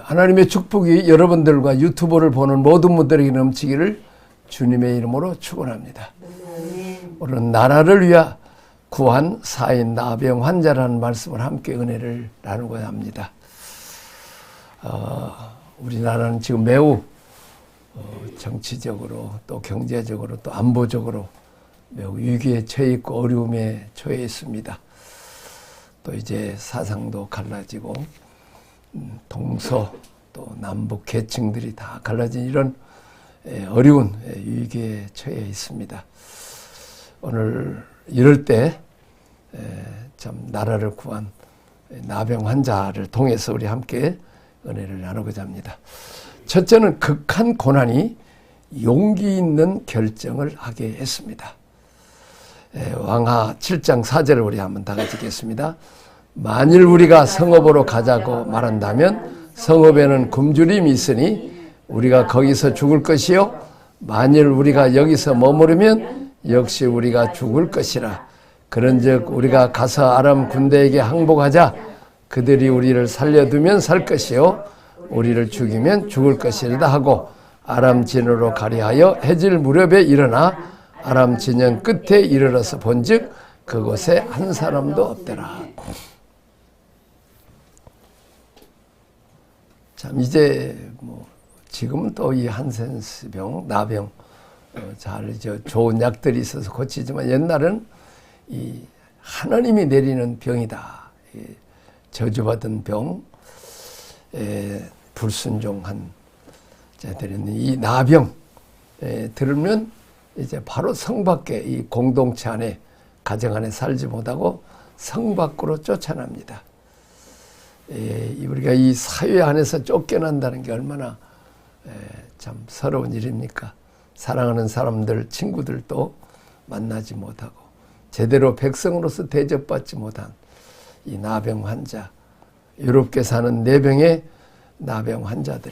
하나님의 축복이 여러분들과 유튜브를 보는 모든 분들에게 넘치기를 주님의 이름으로 축원합니다. 오늘은 나라를 위하 구한 사인 나병 환자라는 말씀을 함께 은혜를 나누고자 합니다. 우리나라는 지금 매우 정치적으로 또 경제적으로 또 안보적으로 매우 위기에 처해 있고 어려움에 처해 있습니다. 또 이제 사상도 갈라지고 동서 또 남북 계층들이 다 갈라진 이런 어려운 위기에 처해 있습니다. 오늘 이럴 때 참 나라를 구한 나병 환자를 통해서 우리 함께 은혜를 나누고자 합니다. 첫째는 극한 고난이 용기 있는 결정을 하게 했습니다. 왕하 7장 4절을 우리 한번 다 같이 읽겠습니다. 만일 우리가 성읍으로 가자고 말한다면 성읍에는 굶주림이 있으니 우리가 거기서 죽을 것이요 만일 우리가 여기서 머무르면 역시 우리가 죽을 것이라. 그런즉 우리가 가서 아람 군대에게 항복하자. 그들이 우리를 살려두면 살 것이요 우리를 죽이면 죽을 것이다 하고 아람 진으로 가리하여 해질 무렵에 일어나 아람 진영 끝에 이르러서 본즉 그곳에 한 사람도 없더라. 참 이제 지금은 또 이 한센스병, 나병 좋은 약들이 있어서 고치지만 옛날은 이 하나님이 내리는 병이다. 저주받은 병, 불순종한 자들은 이 나병 들으면 이제 바로 성 밖에 이 공동체 안에 가정 안에 살지 못하고 성 밖으로 쫓아납니다. 우리가 이 사회 안에서 쫓겨난다는 게 얼마나 참 서러운 일입니까? 사랑하는 사람들, 친구들도 만나지 못하고 제대로 백성으로서 대접받지 못한 이 나병 환자, 유럽계 사는 내병의 나병 환자들,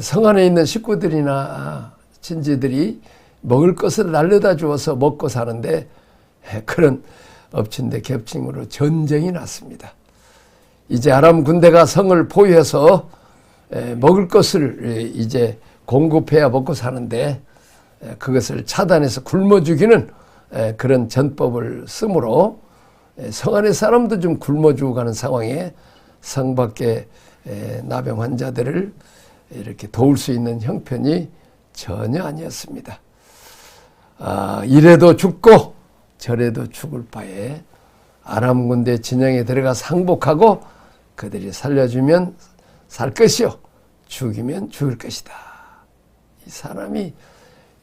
성 안에 있는 식구들이나 친지들이 먹을 것을 날려다 주어서 먹고 사는데 그런 엎친 데 겹침으로 전쟁이 났습니다. 이제 아람 군대가 성을 포위해서 먹을 것을 이제 공급해야 먹고 사는데 그것을 차단해서 굶어 죽이는 그런 전법을 쓰므로 성 안의 사람도 좀 굶어 죽어가는 상황에 성 밖에 나병 환자들을 이렇게 도울 수 있는 형편이 전혀 아니었습니다. 이래도 죽고 저래도 죽을 바에 아람 군대 진영에 들어가 상복하고 그들이 살려주면 살 것이요 죽이면 죽을 것이다. 이 사람이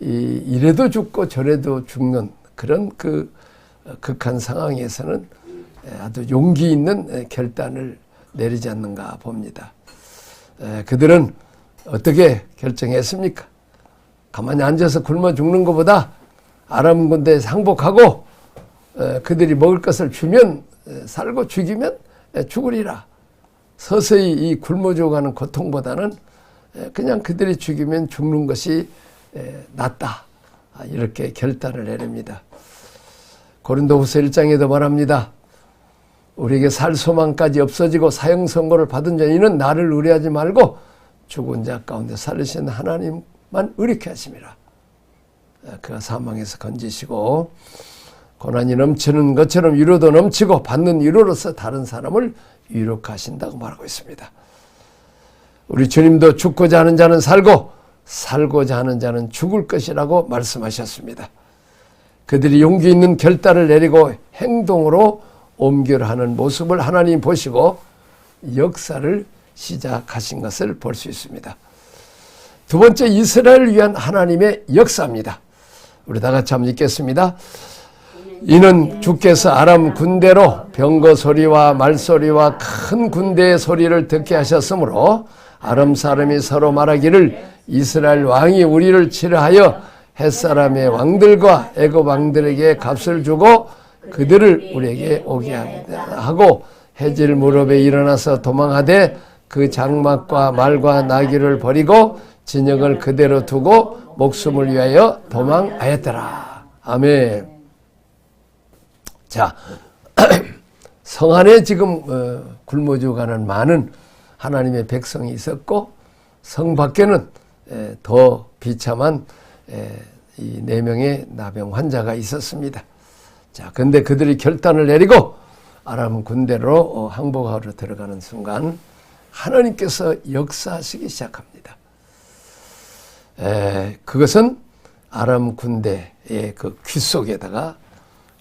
이래도 죽고 저래도 죽는 그런 그 극한 상황에서는 아주 용기 있는 결단을 내리지 않는가 봅니다. 그들은 어떻게 결정했습니까? 가만히 앉아서 굶어 죽는 것보다 아람 군대에 상복하고 그들이 먹을 것을 주면 살고 죽이면 죽으리라. 서서히 이 굶어 죽어가는 고통보다는 그냥 그들이 죽이면 죽는 것이 낫다. 이렇게 결단을 내립니다. 고린도후서 1장에도 말합니다. 우리에게 살 소망까지 없어지고 사형 선고를 받은 자이는 나를 의뢰하지 말고 죽은 자 가운데 살리신 하나님만 의뢰케 하심이라. 그가 사망에서 건지시고 고난이 넘치는 것처럼 위로도 넘치고 받는 위로로서 다른 사람을 위로하신다고 말하고 있습니다. 우리 주님도 죽고자 하는 자는 살고 살고자 하는 자는 죽을 것이라고 말씀하셨습니다. 그들이 용기 있는 결단을 내리고 행동으로 옮겨하는 모습을 하나님 보시고 역사를 시작하신 것을 볼 수 있습니다. 두 번째, 이스라엘을 위한 하나님의 역사입니다. 우리 다 같이 한번 읽겠습니다. 이는 주께서 아람 군대로 병거 소리와 말소리와 큰 군대의 소리를 듣게 하셨으므로 아람 사람이 서로 말하기를 이스라엘 왕이 우리를 치려하여 햇사람의 왕들과 애굽 왕들에게 값을 주고 그들을 우리에게 오게 하고 해질 무렵에 일어나서 도망하되 그 장막과 말과 나귀를 버리고 진영을 그대로 두고 목숨을 위하여 도망하였더라. 아멘. 자, 성 안에 지금 굶어 죽어가는 많은 하나님의 백성이 있었고 성 밖에는 더 비참한 이 4명의 나병 환자가 있었습니다. 자, 근데 그들이 결단을 내리고 아람 군대로 항복하러 들어가는 순간 하나님께서 역사하시기 시작합니다. 그것은 아람 군대의 그 귀 속에다가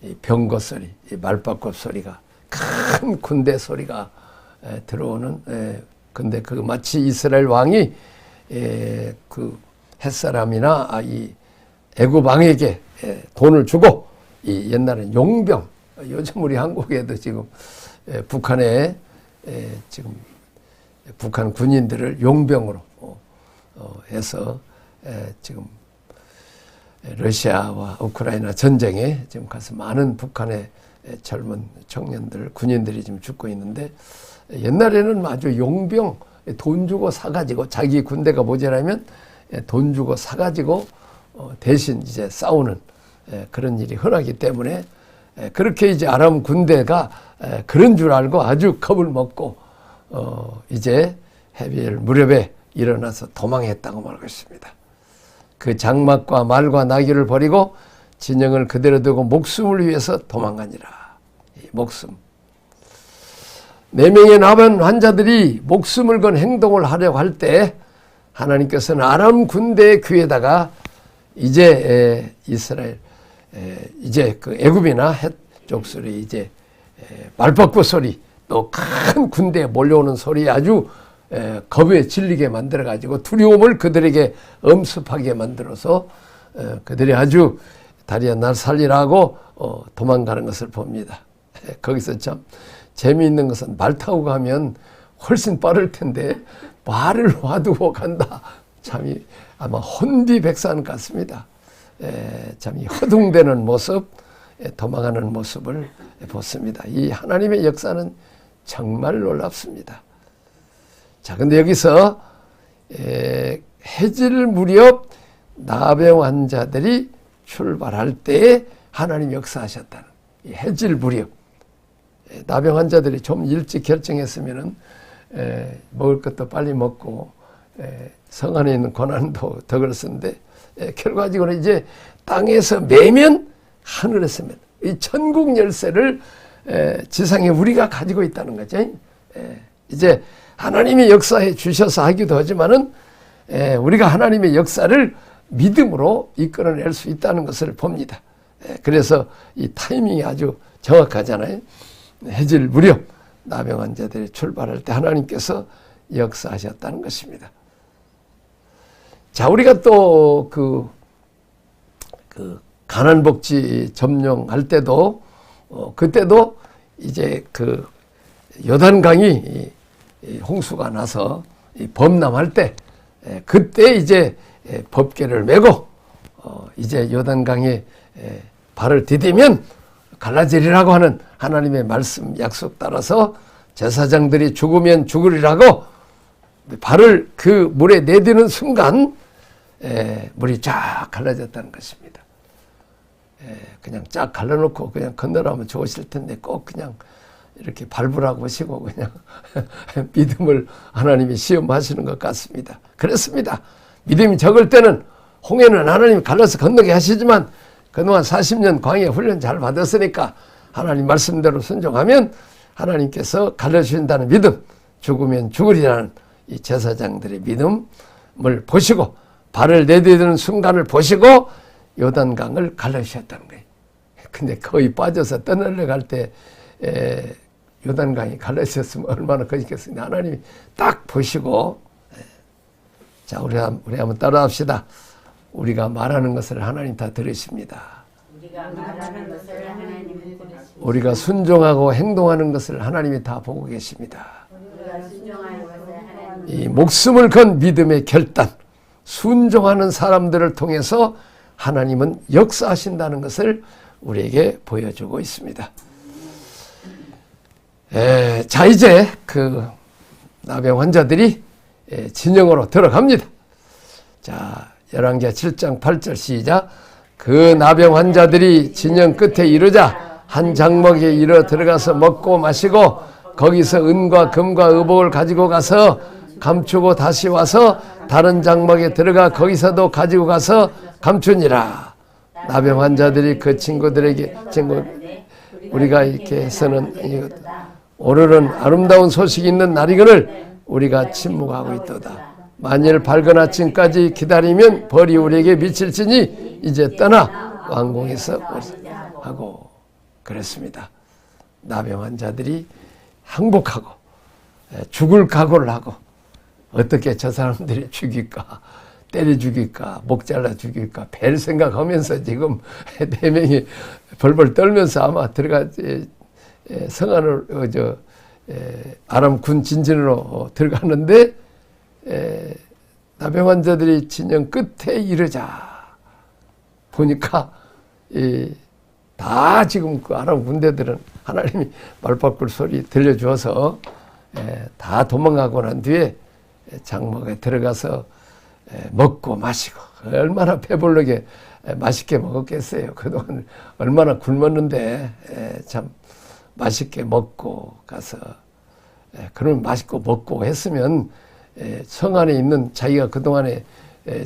이 병거 소리, 이 말바꽃 소리가, 큰 군대 소리가 들어오는, 근데 그 마치 이스라엘 왕이 그 햇사람이나 이 애굽 왕에게 돈을 주고, 이 옛날엔 용병, 요즘 우리 한국에도 지금 북한에 지금 북한 군인들을 용병으로 해서 지금 러시아와 우크라이나 전쟁에 지금 가서 많은 북한의 젊은 청년들, 군인들이 지금 죽고 있는데, 옛날에는 아주 용병 돈 주고 사가지고, 자기 군대가 모자라면 돈 주고 사가지고 대신 이제 싸우는 그런 일이 흔하기 때문에, 그렇게 이제 아람 군대가 그런 줄 알고 아주 겁을 먹고 이제 헤비엘 무렵에 일어나서 도망했다고 말하고 있습니다. 그 장막과 말과 나귀를 버리고 진영을 그대로 두고 목숨을 위해서 도망가니라. 이 목숨. 4명의 나병 환자들이 목숨을 건 행동을 하려고 할 때 하나님께서는 아람 군대의 귀에다가 이제 이스라엘, 이제 그 애굽이나 헷쪽 소리, 이제 말바꽃 소리, 또 큰 군대에 몰려오는 소리, 아주 겁에 질리게 만들어가지고 두려움을 그들에게 엄습하게 만들어서 그들이 아주 다리야 날 살리라고 도망가는 것을 봅니다. 거기서 참 재미있는 것은 말 타고 가면 훨씬 빠를 텐데 말을 놔두고 간다. 참이 아마 혼비백산 같습니다. 참 이 허둥대는 모습, 도망가는 모습을 보습니다. 이 하나님의 역사는 정말 놀랍습니다. 자, 근데 여기서 해질 무렵 나병 환자들이 출발할 때에 하나님 역사하셨다는, 이 해질 무렵 나병 환자들이 좀 일찍 결정했으면은 먹을 것도 빨리 먹고 성 안에 있는 고난도 더 그렇습니다. 결과적으로 이제 땅에서 매면 하늘에서 매는 이 천국 열쇠를 지상에 우리가 가지고 있다는 거죠. 이제 하나님이 역사해 주셔서 하기도 하지만은 우리가 하나님의 역사를 믿음으로 이끌어낼 수 있다는 것을 봅니다. 그래서 이 타이밍이 아주 정확하잖아요. 해질 무렵 나병 환자들이 출발할 때 하나님께서 역사하셨다는 것입니다. 자, 우리가 또 그 가난복지 점령할 때도 그때도 이제 그 요단강이 홍수가 나서 범람할 때, 그때 이제 법궤를 메고 이제 요단강에 발을 디디면 갈라지리라고 하는 하나님의 말씀 약속 따라서 제사장들이 죽으면 죽으리라고 발을 그 물에 내디는 순간 물이 쫙 갈라졌다는 것입니다. 그냥 쫙 갈라놓고 그냥 건너라면 좋으실 텐데 꼭 그냥 이렇게 밟으라고 하시고 그냥 믿음을 하나님이 시험하시는 것 같습니다. 그렇습니다. 믿음이 적을 때는 홍해는 하나님이 갈라서 건너게 하시지만 그동안 40년 광야 훈련 잘 받았으니까 하나님 말씀대로 순종하면 하나님께서 갈라주신다는 믿음, 죽으면 죽으리라는 이 제사장들의 믿음을 보시고 발을 내디디는 순간을 보시고 요단강을 갈라주셨다는 거예요. 근데 거의 빠져서 떠내려갈 때 요단강이 갈라졌으면 얼마나 거짓겠습니까? 하나님이 딱 보시고, 자, 우리 한번 따라합시다. 우리가 말하는 것을 하나님 다 들으십니다. 우리가 말하는 것을 하나님이 들으십니다. 우리가 순종하고 행동하는 것을 하나님이 다 보고 계십니다. 우리가 순종하는 것을 하나님이 이 목숨을 건 믿음의 결단, 순종하는 사람들을 통해서 하나님은 역사하신다는 것을 우리에게 보여주고 있습니다. 자, 이제 그 나병 환자들이 진영으로 들어갑니다. 자, 열왕기하 7장 8절 시작. 그 나병 환자들이 진영 끝에 이르자 한 장막에 이르러 들어가서 먹고 마시고 거기서 은과 금과 의복을 가지고 가서 감추고 다시 와서 다른 장막에 들어가 거기서도 가지고 가서 감추니라. 나병 환자들이 그 친구들에게 우리가 이렇게 해서는 오늘은 아름다운 소식이 있는 날이거늘 우리가 침묵하고 있도다. 만일 밝은 아침까지 기다리면 벌이 우리에게 미칠지니 이제 떠나 왕궁에서 하고 그랬습니다. 나병 환자들이 항복하고 죽을 각오를 하고 어떻게 저 사람들이 죽일까, 때려 죽일까, 목 잘라 죽일까 별 생각하면서 지금 4명이 벌벌 떨면서 아마 들어가 성안을 아람 군 진진으로 들어갔는데 나병 환자들이 진영 끝에 이르자 보니까 다 지금 그 아람 군대들은 하나님이 말바꿀 소리 들려주어서 다 도망가고 난 뒤에 장막에 들어가서 먹고 마시고 얼마나 배불르게 맛있게 먹었겠어요. 그동안 얼마나 굶었는데 참 맛있게 먹고 가서 그러면 맛있고 먹고 했으면 성 안에 있는 자기가 그동안에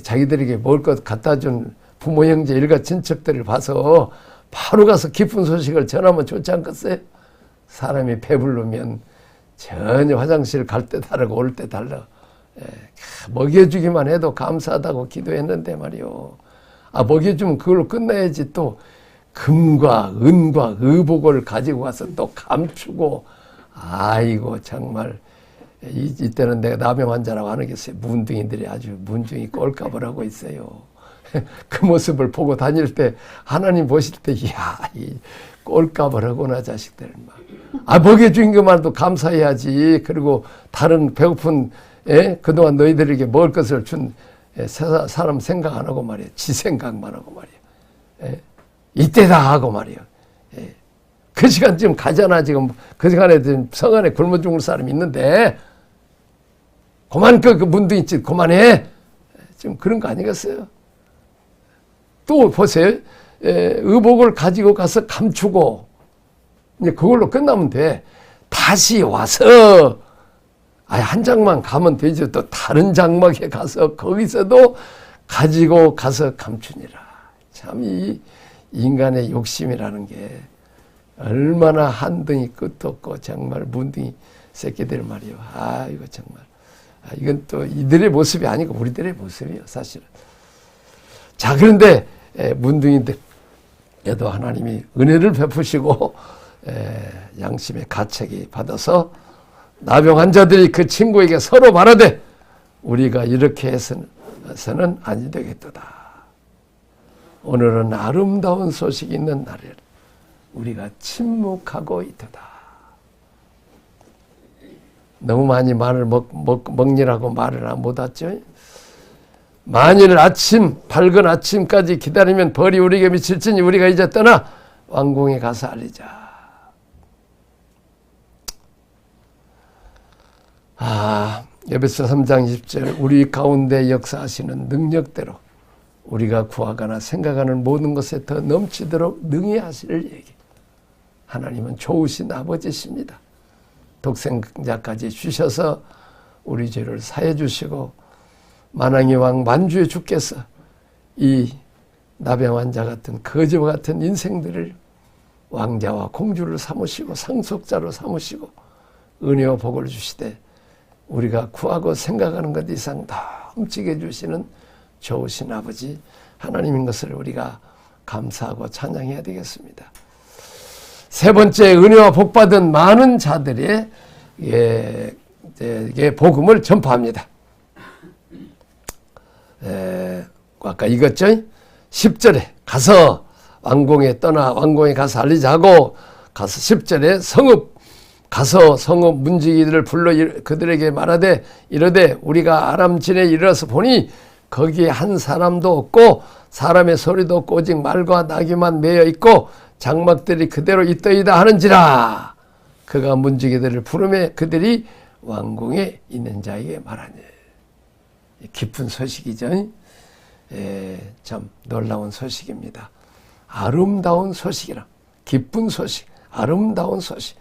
자기들에게 먹을 것 갖다 준 부모 형제 일가 친척들을 봐서 바로 가서 기쁜 소식을 전하면 좋지 않겠어요? 사람이 배부르면 전혀 화장실 갈 때 다르고 올 때 달라. 먹여주기만 해도 감사하다고 기도했는데 말이요. 먹여주면 그걸로 끝나야지 또 금과 은과 의복을 가지고 가서 또 감추고 아이고 정말 이때는 내가 나병 환자라고 안 하겠어요. 문둥이들이 아주 문둥이 꼴값을 하고 있어요. 그 모습을 보고 다닐 때 하나님 보실 때 이야 이 꼴값을 하구나 자식들 막. 먹여준 것만도 감사해야지. 그리고 다른 배고픈 그동안 너희들에게 먹을 것을 준 사람 생각 안 하고 말이야. 지 생각만 하고 말이야. 이때다 하고 말이야. 그 시간 지금 가잖아. 지금 그 시간에 지금 성 안에 굶어 죽을 사람이 있는데 그만 그 문둥이 짓 그만해. 지금 그런 거 아니겠어요? 또 보세요. 의복을 가지고 가서 감추고 이제 그걸로 끝나면 돼. 다시 와서 한 장만 가면 되죠. 또 다른 장막에 가서 거기서도 가지고 가서 감추니라. 참 이 인간의 욕심이라는 게 얼마나 한등이 끝도 없고 정말 문둥이 새끼들 말이요. 이거 정말 이건 또 이들의 모습이 아니고 우리들의 모습이에요. 사실은. 자 그런데 문둥이들에도 하나님이 은혜를 베푸시고 양심의 가책이 받아서 나병 환자들이 그 친구에게 서로 말하되 우리가 이렇게 해서는 아니 되겠도다. 오늘은 아름다운 소식이 있는 날이라 우리가 침묵하고 있도다. 너무 많이 말을 먹느라고 말을 못하죠. 만일 밝은 아침까지 기다리면 벌이 우리에게 미칠지니 우리가 이제 떠나 왕궁에 가서 알리자. 에베소 3장 20절 우리 가운데 역사하시는 능력대로 우리가 구하거나 생각하는 모든 것에 더 넘치도록 능히 하실 얘기. 하나님은 좋으신 아버지십니다. 독생자까지 주셔서 우리 죄를 사해 주시고 만왕의 왕 만주의 주께서 이 나병 환자 같은 거지와 같은 인생들을 왕자와 공주를 삼으시고 상속자로 삼으시고 은혜와 복을 주시되 우리가 구하고 생각하는 것 이상 넘치게 주시는 좋으신 아버지 하나님인 것을 우리가 감사하고 찬양해야 되겠습니다. 세 번째, 은혜와 복받은 많은 자들의 복음을 전파합니다. 아까 읽었죠? 10절에 가서 왕궁에 가서 알리자고 가서 10절에 가서 성읍 문지기들을 불러 그들에게 말하되 이르되 우리가 아람진에 이르러서 보니 거기에 한 사람도 없고 사람의 소리도 없고 오직 말과 나귀만 매여 있고 장막들이 그대로 있더이다 하는지라. 그가 문지기들을 부르매 그들이 왕궁에 있는 자에게 말하니. 기쁜 소식이죠. 참 놀라운 소식입니다. 아름다운 소식이라. 기쁜 소식, 아름다운 소식.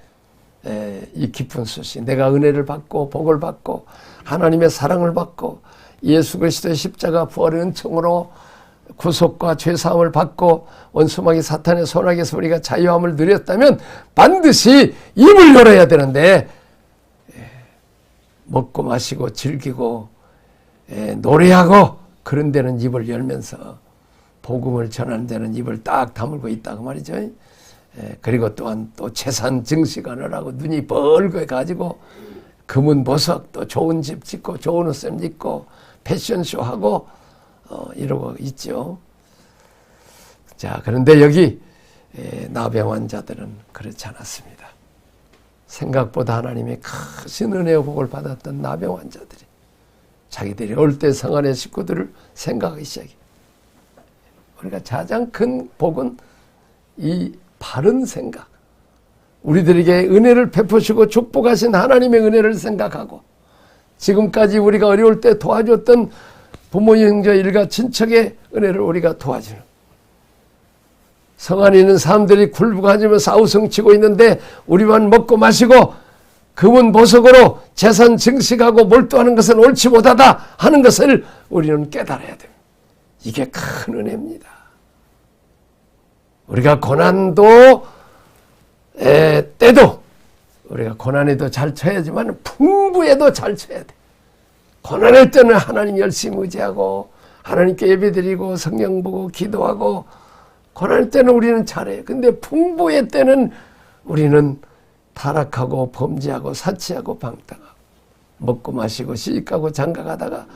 이 깊은 소식, 내가 은혜를 받고 복을 받고 하나님의 사랑을 받고 예수 그리스도의 십자가 부활의 은총으로 구속과 죄사함을 받고 원수마귀 사탄의 손아귀에서 우리가 자유함을 누렸다면 반드시 입을 열어야 되는데 먹고 마시고 즐기고 노래하고 그런 데는 입을 열면서 복음을 전하는 데는 입을 딱 다물고 있다고 말이죠. 그리고 또한 또 재산 증식을 하고 눈이 벌거 가지고 금은 보석 또 좋은 집 짓고 좋은 옷 입고 패션쇼 하고 이러고 있죠. 자, 그런데 여기 나병 환자들은 그렇지 않았습니다. 생각보다 하나님이 크신 은혜와 복을 받았던 나병 환자들이 자기들이 올 때 성안의 식구들을 생각하기 시작해. 우리가 가장 큰 복은 이 바른 생각. 우리들에게 은혜를 베푸시고 축복하신 하나님의 은혜를 생각하고 지금까지 우리가 어려울 때 도와줬던 부모, 형제, 일가, 친척의 은혜를 우리가 도와주는 성안에 있는 사람들이 굴복하면서 아우성치고 있는데 우리만 먹고 마시고 금은 보석으로 재산 증식하고 몰두하는 것은 옳지 못하다 하는 것을 우리는 깨달아야 됩니다. 이게 큰 은혜입니다. 우리가 고난도 때도 우리가 고난에도 잘 쳐야지만 풍부에도 잘 쳐야 돼. 고난할 때는 하나님 열심히 의지하고 하나님께 예배드리고 성경 보고 기도하고 고난할 때는 우리는 잘해요. 근데 풍부의 때는 우리는 타락하고 범죄하고 사치하고 방탕하고 먹고 마시고 시집가고 장가가다가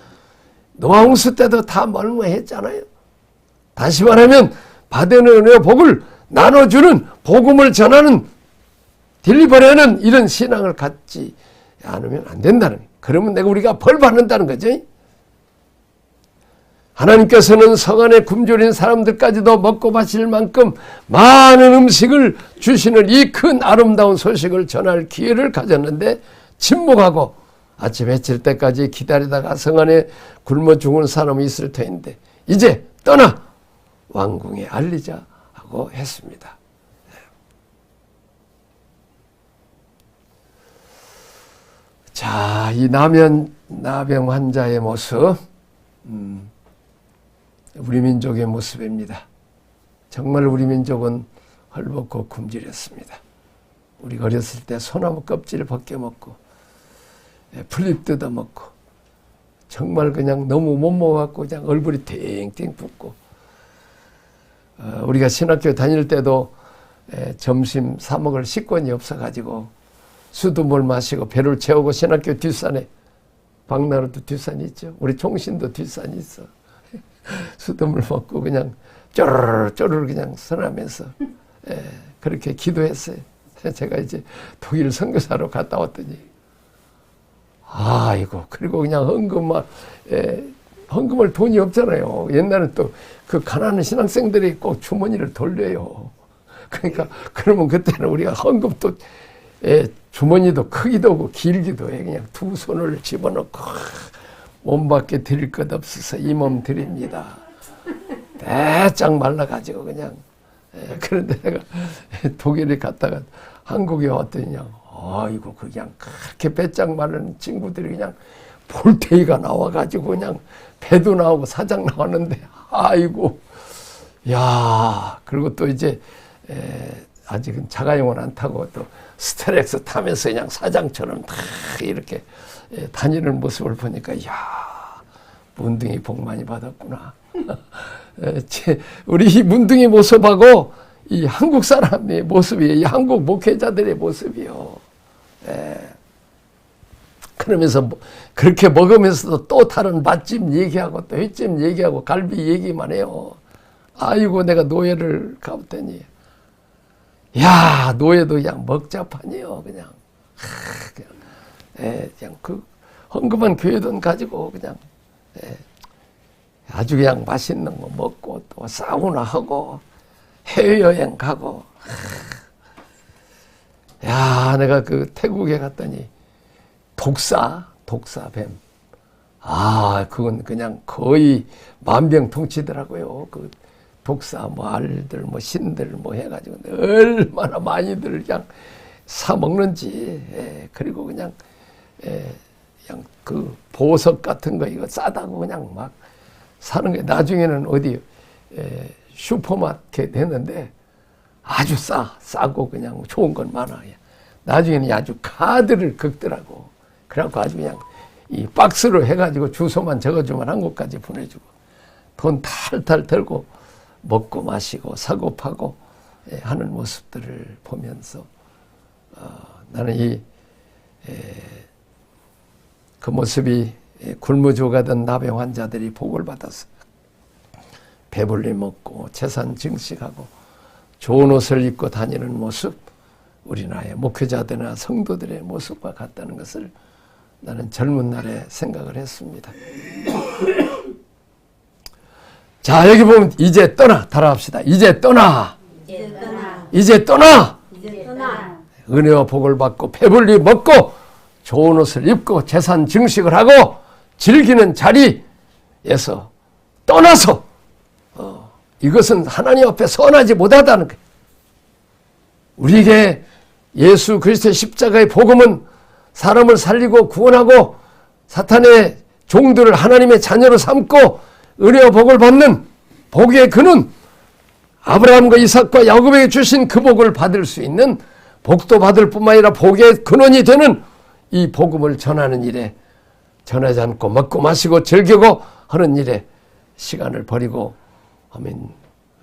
노아홍수 때도 다 멀무했잖아요. 다시 말하면 받은 은혜와 복을 나눠주는 복음을 전하는 딜리버리하는 이런 신앙을 갖지 않으면 안 된다는 거예요. 그러면 우리가 벌 받는다는 거죠. 하나님께서는 성안에 굶주린 사람들까지도 먹고 마실 만큼 많은 음식을 주시는 이 큰 아름다운 소식을 전할 기회를 가졌는데 침묵하고 아침 해칠 때까지 기다리다가 성안에 굶어 죽은 사람이 있을 터인데 이제 떠나 왕궁에 알리자 하고 했습니다. 자, 이 나병 환자의 모습, 우리 민족의 모습입니다. 정말 우리 민족은 헐벗고 굶주렸습니다. 우리가 어렸을 때 소나무 껍질을 벗겨 먹고 풀잎 뜯어 먹고 정말 그냥 너무 못 먹어갖고 그냥 얼굴이 탱탱 붓고 우리가 신학교 다닐 때도 점심 사 먹을 식권이 없어가지고 수돗물 마시고 배를 채우고 신학교 뒷산에 박나루도 뒷산이 있죠. 우리 총신도 뒷산이 있어. 수돗물 먹고 그냥 쪼르르 그냥 선하면서 그렇게 기도했어요. 제가 이제 독일 선교사로 갔다 왔더니 아이고 그리고 그냥 헌금을 돈이 없잖아요. 옛날엔 또 그 가난한 신학생들이 꼭 주머니를 돌려요. 그러니까 그러면 그때는 우리가 헌금도 주머니도 크기도 하고 길기도 해. 그냥 두 손을 집어넣고 몸 밖에 드릴 것 없어서 이 몸 드립니다. 대짝 말라가지고 그냥 그런데 내가 독일에 갔다가 한국에 왔더니 그냥 아이고 그냥 그렇게 배짱 마른 친구들이 그냥 볼테이가 나와가지고 그냥 배도 나오고 사장 나왔는데 아이고 야 그리고 또 이제 아직은 자가용은 안 타고 또 스텔렉스 타면서 그냥 사장처럼 다 이렇게 다니는 모습을 보니까 야 문둥이 복 많이 받았구나. 우리 문둥이 모습하고 이 한국 사람의 모습이 이 한국 목회자들의 모습이요. 그러면서 그렇게 먹으면서도 또 다른 맛집 얘기하고 또 횟집 얘기하고 갈비 얘기만 해요. 아이고 내가 노예를 가봤더니 야 노예도 그냥 먹자판이요. 그냥 그냥 그 헌금한 교회 돈 가지고 그냥 아주 그냥 맛있는 거 먹고 또 사우나 하고 해외여행 가고 야 내가 그 태국에 갔더니 독사뱀 그건 그냥 거의 만병통치더라고요. 그 독사 뭐 알들 뭐 신들 뭐 해가지고 얼마나 많이들 그냥 사 먹는지, 그리고 그냥 그 보석 같은 거 이거 싸다고 그냥 막 사는 게 나중에는 어디 슈퍼마켓 했는데 아주 싸고 그냥 좋은 건 많아. 나중에는 아주 카드를 긁더라고. 그래갖고 아주 그냥 이 박스로 해가지고 주소만 적어주면 한국까지 보내주고 돈 탈탈 털고 먹고 마시고 사고 파고 하는 모습들을 보면서 나는 그 모습이 굶어 죽어가던 나병 환자들이 복을 받아서 배불리 먹고 재산 증식하고 좋은 옷을 입고 다니는 모습, 우리나라의 목회자들이나 성도들의 모습과 같다는 것을 나는 젊은 날에 생각을 했습니다. 자, 여기 보면 이제 떠나 따라합시다. 이제 떠나. 이제 떠나. 이제 떠나. 이제 떠나. 은혜와 복을 받고 배불리 먹고 좋은 옷을 입고 재산 증식을 하고 즐기는 자리에서 떠나서 이것은 하나님 앞에 선하지 못하다는 거예요. 우리에게 예수 그리스도의 십자가의 복음은 사람을 살리고 구원하고 사탄의 종들을 하나님의 자녀로 삼고 은혜와 복을 받는 복의 근원, 아브라함과 이삭과 야곱에게 주신 그 복을 받을 수 있는 복도 받을 뿐만 아니라 복의 근원이 되는 이 복음을 전하는 일에 전하지 않고 먹고 마시고 즐기고 하는 일에 시간을 버리고 하면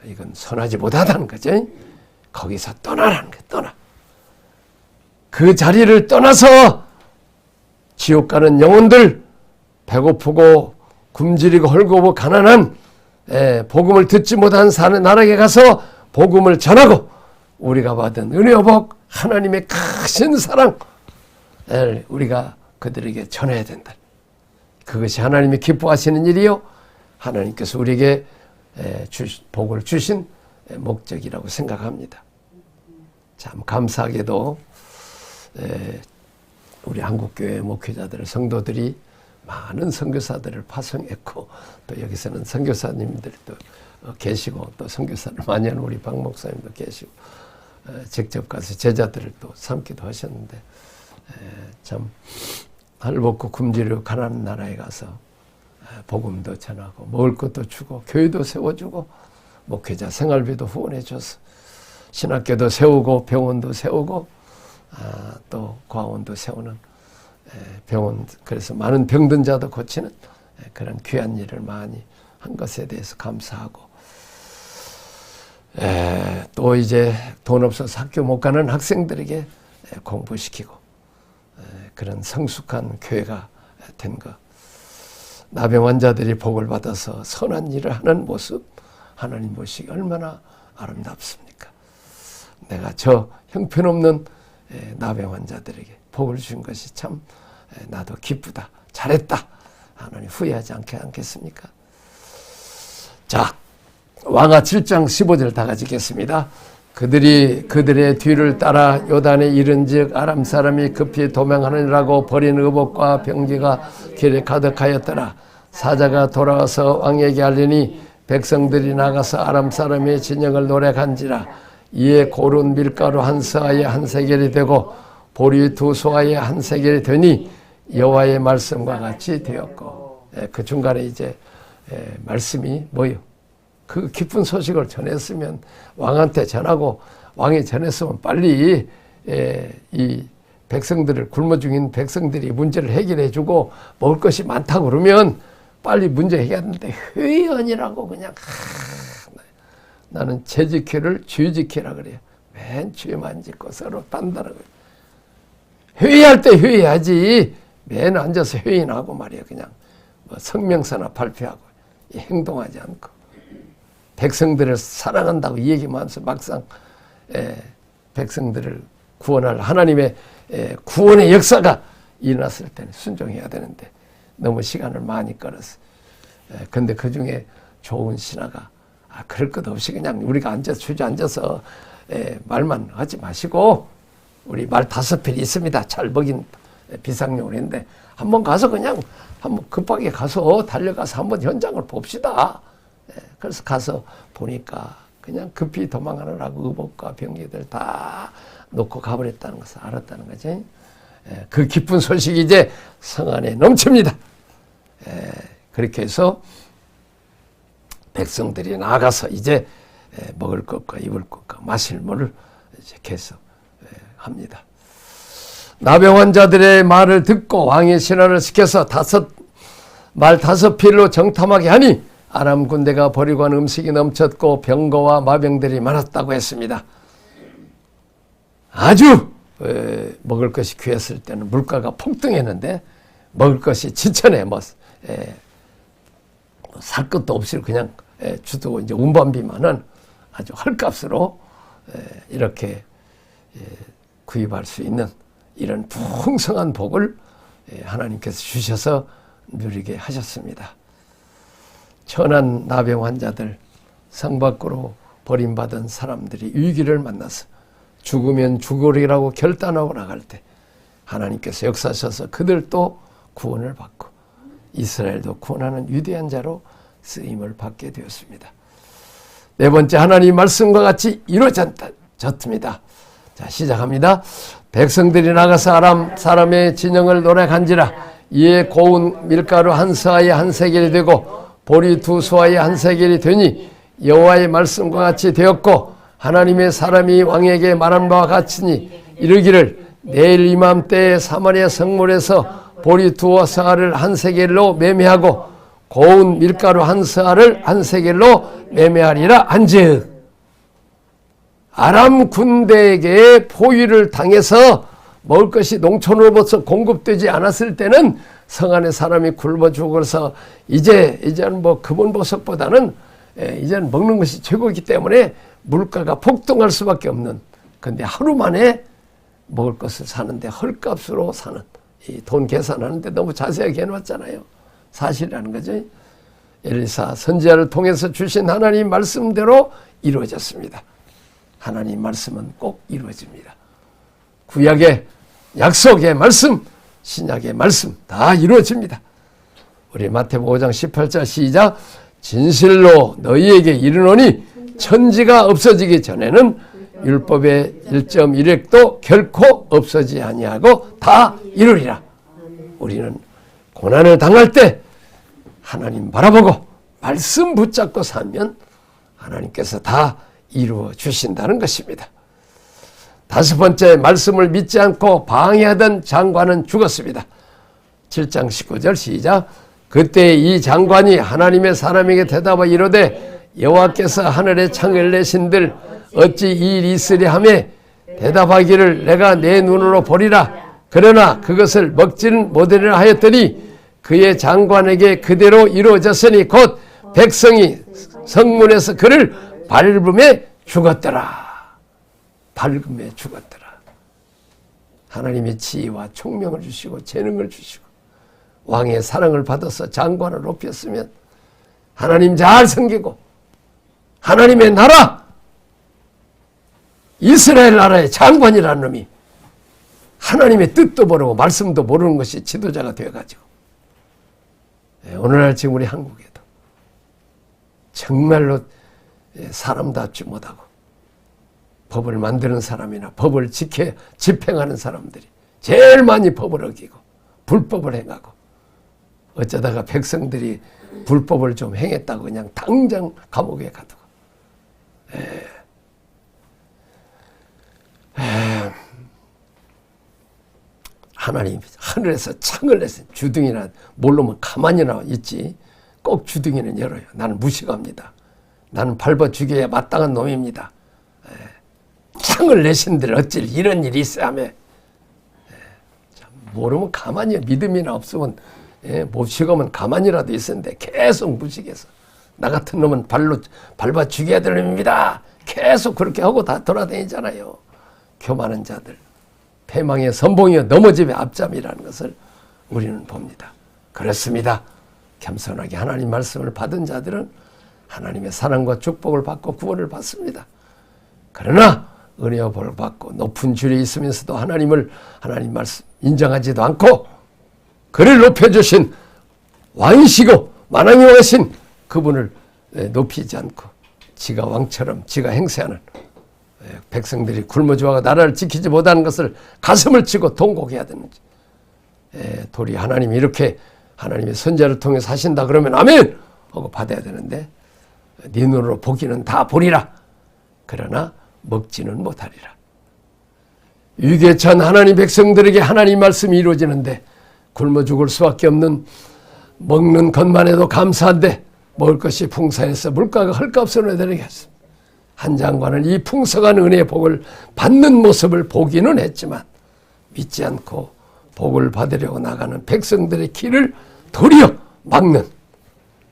이건 선하지 못하다는 거죠. 거기서 떠나라는 거예요. 떠나. 그 자리를 떠나서 지옥 가는 영혼들, 배고프고 굶주리고 헐고고 가난한 복음을 듣지 못한 사는 나라에 가서 복음을 전하고 우리가 받은 은혜와 복, 하나님의 크신 사랑을 우리가 그들에게 전해야 된다. 그것이 하나님이 기뻐하시는 일이요, 하나님께서 우리에게 복을 주신 목적이라고 생각합니다. 참 감사하게도 우리 한국교회 목회자들, 성도들이 많은 선교사들을 파송했고 또 여기서는 선교사님들도 계시고 또 선교사를 많이 하는 우리 박 목사님도 계시고 직접 가서 제자들을 또 삼기도 하셨는데 참 헐벗고 굶주려 가난한 나라에 가서 복음도 전하고 먹을 것도 주고 교회도 세워주고 목회자 생활비도 후원해줘서 신학교도 세우고 병원도 세우고 또 과원도 세우는 병원, 그래서 많은 병든 자도 고치는 그런 귀한 일을 많이 한 것에 대해서 감사하고 또 이제 돈 없어서 학교 못 가는 학생들에게 공부시키고 그런 성숙한 교회가 된 것, 나병 환자들이 복을 받아서 선한 일을 하는 모습, 하나님 보시기 얼마나 아름답습니까? 내가 저 형편없는 나병 환자들에게 복을 준 것이 참 나도 기쁘다, 잘했다, 하나님 후회하지 않겠습니까? 자, 왕하 7장 15절 다 같이 읽겠습니다. 그들이 그들의 뒤를 따라 요단에 이른즉 아람 사람이 급히 도망하느라고 버린 의복과 병기가 길에 가득하였더라. 사자가 돌아와서 왕에게 알리니 백성들이 나가서 아람 사람의 진영을 노래간지라. 이에 고른 밀가루 한 서아에 한 세겔이 되고 보리 두 소아에 한 세겔이 되니 여호와의 말씀과 같이 되었고, 그 중간에 이제 말씀이 뭐요? 그 기쁜 소식을 전했으면 왕한테 전하고 왕이 전했으면 빨리 이 백성들을 굶어 죽인 백성들이 문제를 해결해 주고 먹을 것이 많다고 그러면 빨리 문제 해결하는데 회의원이라고 그냥 나는 재직회를 주의직회라 그래요. 맨 죄만 짓고 서로 딴다라고. 회의할 때 회의하지 맨 앉아서 회의나 하고 말이야. 그냥 뭐 성명서나 발표하고 행동하지 않고 백성들을 사랑한다고 이 얘기만 해서 막상 백성들을 구원할 하나님의 구원의 역사가 일어났을 때는 순종해야 되는데 너무 시간을 많이 끌었어. 근데 그 중에 좋은 신하가 그럴 것 없이 그냥 우리가 앉아서 주저앉아서 말만 하지 마시고 우리 말 5필 있습니다. 잘 먹인 비상용을 했는데 한번 가서 그냥 한번 급하게 가서 달려가서 한번 현장을 봅시다. 그래서 가서 보니까 그냥 급히 도망하느라고 의복과 병기들 다 놓고 가버렸다는 것을 알았다는 거죠. 그 기쁜 소식이 이제 성 안에 넘칩니다. 그렇게 해서 백성들이 나가서 이제 먹을 것과 입을 것과 마실 물을 이제 계속 합니다. 나병 환자들의 말을 듣고 왕의 신하를 시켜서 말 5필로 정탐하게 하니 아람 군대가 버리고 한 음식이 넘쳤고 병거와 마병들이 많았다고 했습니다. 아주 먹을 것이 귀했을 때는 물가가 폭등했는데 먹을 것이 지천에 살 것도 없이 그냥 주도 이제 운반비만은 아주 헐값으로 이렇게 구입할 수 있는 이런 풍성한 복을 하나님께서 주셔서 누리게 하셨습니다. 천한 나병 환자들, 성 밖으로 버림받은 사람들이 위기를 만나서 죽으면 죽으리라고 결단하고 나갈 때 하나님께서 역사하셔서 그들도 구원을 받고 이스라엘도 구원하는 위대한 자로 쓰임을 받게 되었습니다. 네 번째, 하나님 말씀과 같이 이루어졌습니다. 자, 시작합니다. 백성들이 나가서 아람 사람의 진영을 노래간지라. 이에 고운 밀가루 한 서아에 한 세겔이 되고 보리 2수아에 한 세겔이 되니 여호와의 말씀과 같이 되었고 하나님의 사람이 왕에게 말한 바와 같으니 이르기를 내일 이맘때에 사마리아 성물에서 보리 2서아를 한 세겔로 매매하고 고운 밀가루 한 서아를 한 세겔로 매매하리라 한즉 아람 군대에게 포위를 당해서 먹을 것이 농촌으로부터 공급되지 않았을 때는 성 안에 사람이 굶어 죽어서 이제는 금은보석보다는 이제는 먹는 것이 최고이기 때문에 물가가 폭등할 수밖에 없는, 근데 하루 만에 먹을 것을 사는데 헐값으로 사는, 이 돈 계산하는데 너무 자세하게 해놨잖아요. 사실이라는 거죠. 엘리사 선지자를 통해서 주신 하나님 말씀대로 이루어졌습니다. 하나님 말씀은 꼭 이루어집니다. 구약의 약속의 말씀, 신약의 말씀 다 이루어집니다. 우리 마태복음 5장 18절 시작. 진실로 너희에게 이르노니 천지가 없어지기 전에는 율법의 1.1획도 결코 없어지지 아니하고 다 이루리라. 우리는 고난을 당할 때 하나님 바라보고 말씀 붙잡고 살면 하나님께서 다 이루어 주신다는 것입니다. 5번째, 말씀을 믿지 않고 방해하던 장관은 죽었습니다. 7장 19절 시작. 그때 이 장관이 하나님의 사람에게 대답하여 이르되 여호와께서 하늘에 창을 내신들 어찌 이 일이 있으리 하며 대답하기를 내가 내 눈으로 보리라. 그러나 그것을 먹지는 못하리라 하였더니 그의 장관에게 그대로 이루어졌으니 곧 백성이 성문에서 그를 밟음에 죽었더라. 밟음에 죽었더라. 하나님의 지혜와 총명을 주시고 재능을 주시고 왕의 사랑을 받아서 장관을 높였으면 하나님 잘 섬기고 하나님의 나라, 이스라엘 나라의 장관이라는 놈이 하나님의 뜻도 모르고 말씀도 모르는 것이 지도자가 되어가지고 오늘날 지금 우리 한국에도 정말로 사람답지 못하고 법을 만드는 사람이나 법을 집행하는 사람들이 제일 많이 법을 어기고 불법을 행하고 어쩌다가 백성들이 불법을 좀 행했다고 그냥 당장 감옥에 가두고 하나님 하늘에서 창을 내서 주둥이나 모르면 가만히나 있지 꼭 주둥이는 열어요. 나는 무식합니다. 나는 밟아 죽여야 마땅한 놈입니다. 창을 내신들 어찌 이런 일이 있어 하며 모르면 가만히 믿음이나 없으면 무식하면 가만히라도 있었는데 계속 무식해서 나 같은 놈은 밟아 죽여야 될 놈입니다. 계속 그렇게 하고 다 돌아다니잖아요. 교만한 자들, 패망의 선봉이여 넘어짐의 앞잠이라는 것을 우리는 봅니다. 그렇습니다. 겸손하게 하나님 말씀을 받은 자들은 하나님의 사랑과 축복을 받고 구원을 받습니다. 그러나 은혜와 복을 받고 높은 줄에 있으면서도 하나님 말씀 인정하지도 않고 그를 높여주신 왕이시고 만왕의 왕이신 그분을 높이지 않고 지가 왕처럼 지가 행세하는 백성들이 굶어 죽어가 나라를 지키지 못하는 것을 가슴을 치고 통곡해야 되는지, 도리 하나님이 이렇게 하나님의 선자를 통해서 하신다 그러면 아멘 하고 받아야 되는데, 네 눈으로 보기는 다 보리라 그러나 먹지는 못하리라. 위기에 처한 하나님 백성들에게 하나님 말씀이 이루어지는데 굶어 죽을 수밖에 없는, 먹는 것만 해도 감사한데 먹을 것이 풍성해서 물가가 헐값으로 내리게 했습니다. 한 장관은 이 풍성한 은혜의 복을 받는 모습을 보기는 했지만 믿지 않고 복을 받으려고 나가는 백성들의 길을 도리어 막는,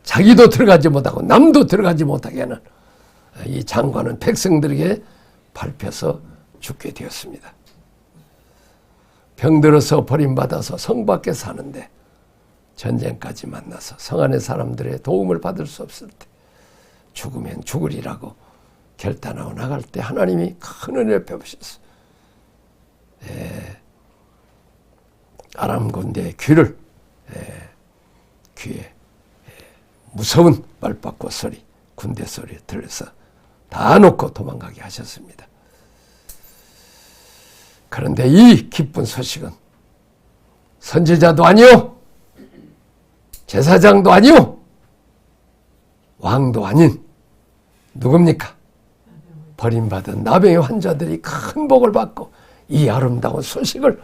자기도 들어가지 못하고 남도 들어가지 못하게 하는 이 장관은 백성들에게 밟혀서 죽게 되었습니다. 병들어서 버림받아서 성 밖에 사는데 전쟁까지 만나서 성 안의 사람들의 도움을 받을 수 없을 때 죽으면 죽으리라고 결단하고 나갈 때 하나님이 큰 은혜를 베푸셨어요. 아람 군대의 귀에 무서운 말바꿔 소리, 군대 소리 들려서 다 놓고 도망가게 하셨습니다. 그런데 이 기쁜 소식은 선지자도 아니요, 제사장도 아니요, 왕도 아닌 누굽니까? 버림받은 나병의 환자들이 큰 복을 받고 이 아름다운 소식을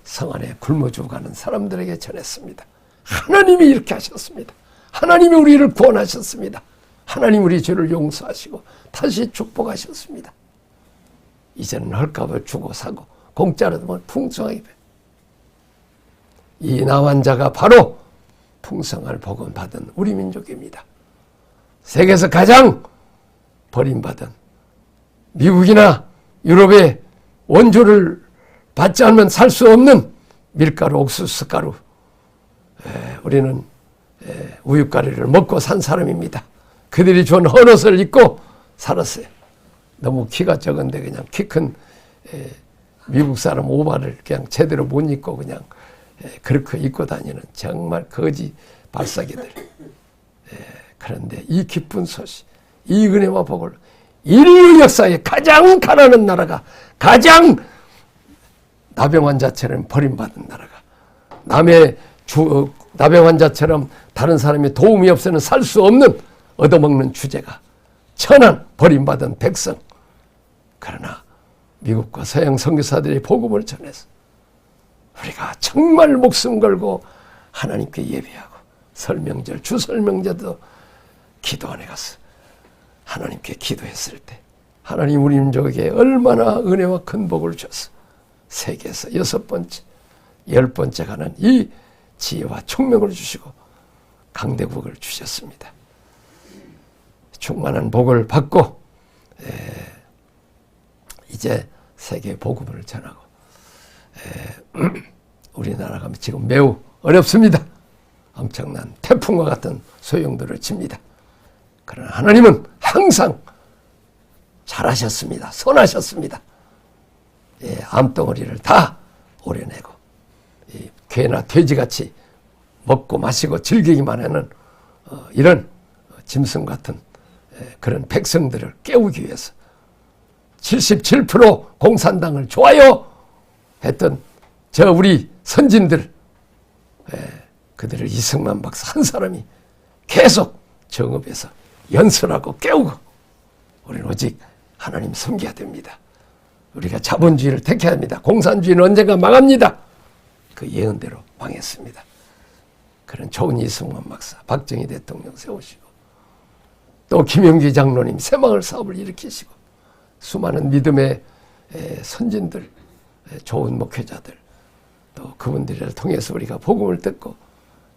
성 안에 굶어 죽어가는 사람들에게 전했습니다. 하나님이 이렇게 하셨습니다. 하나님이 우리를 구원하셨습니다. 하나님 우리 죄를 용서하시고 다시 축복하셨습니다. 이제는 헐값을 주고 사고 공짜로 뭐 풍성하게 이 나환자가 바로 풍성을 복음 받은 우리 민족입니다. 세계에서 가장 버림받은, 미국이나 유럽의 원조를 받지 않으면 살 수 없는 밀가루, 옥수수 가루, 우리는 우유가루를 먹고 산 사람입니다. 그들이 준 헌옷을 입고 살았어요. 너무 키가 적은데 그냥 키 큰 미국 사람 오바를 그냥 제대로 못 입고 그냥 그렇게 입고 다니는 정말 거지 발사기들. 그런데 이 기쁜 소식, 이 은혜와 복을 인류 역사에 가장 가난한 나라가, 가장 나병 환자처럼 버림받은 나라가, 나병 환자처럼 다른 사람이 도움이 없으면 살 수 없는 얻어먹는 주제가 천한 버림받은 백성. 그러나 미국과 서양 선교사들이 복음을 전해서 우리가 정말 목숨 걸고 하나님께 예배하고 설명절, 주설명절도 기도 안에 가서 하나님께 기도했을 때 하나님 우리 민족에게 얼마나 은혜와 큰 복을 주셔서 세계에서 6번째, 10번째 가는 이 지혜와 총명을 주시고 강대국을 주셨습니다. 충만한 복을 받고 이제 세계 복음을 전하고 우리나라가 지금 매우 어렵습니다. 엄청난 태풍과 같은 소용돌이를 칩니다. 그러나 하나님은 항상 잘하셨습니다. 선하셨습니다. 암덩어리를 다 오려내고 개나 돼지같이 먹고 마시고 즐기기만 하는 이런 짐승 같은 그런 백성들을 깨우기 위해서 77% 공산당을 좋아요 했던 저 우리 선진들, 그들을 이승만 박사 한 사람이 계속 정읍에서 연설하고 깨우고 우리는 오직 하나님 섬겨야 됩니다. 우리가 자본주의를 택해야 합니다. 공산주의는 언젠가 망합니다. 그 예언대로 망했습니다. 그런 좋은 이승만 박사, 박정희 대통령 세우시고 또 김영기 장로님 새마을 사업을 일으키시고 수많은 믿음의 선진들, 좋은 목회자들, 또 그분들을 통해서 우리가 복음을 듣고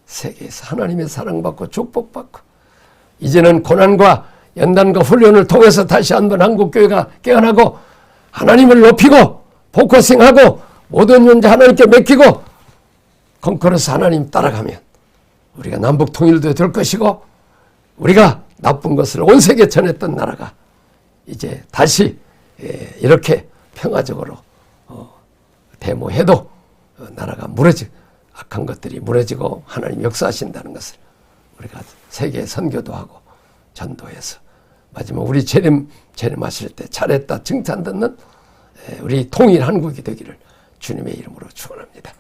세계에서 하나님의 사랑받고 축복받고 이제는 고난과 연단과 훈련을 통해서 다시 한번 한국교회가 깨어나고 하나님을 높이고 포커싱하고 모든 문제 하나님께 맡기고 컨커러스 하나님 따라가면 우리가 남북 통일도 될 것이고 우리가 나쁜 것을 온 세계에 전했던 나라가 이제 다시 이렇게 평화적으로 데모해도 나라가 악한 것들이 무너지고 하나님 역사하신다는 것을 우리가 세계 선교도 하고 전도해서 마지막 우리 재림하실 때 잘했다 칭찬 듣는 우리 통일 한국이 되기를 주님의 이름으로 축원합니다.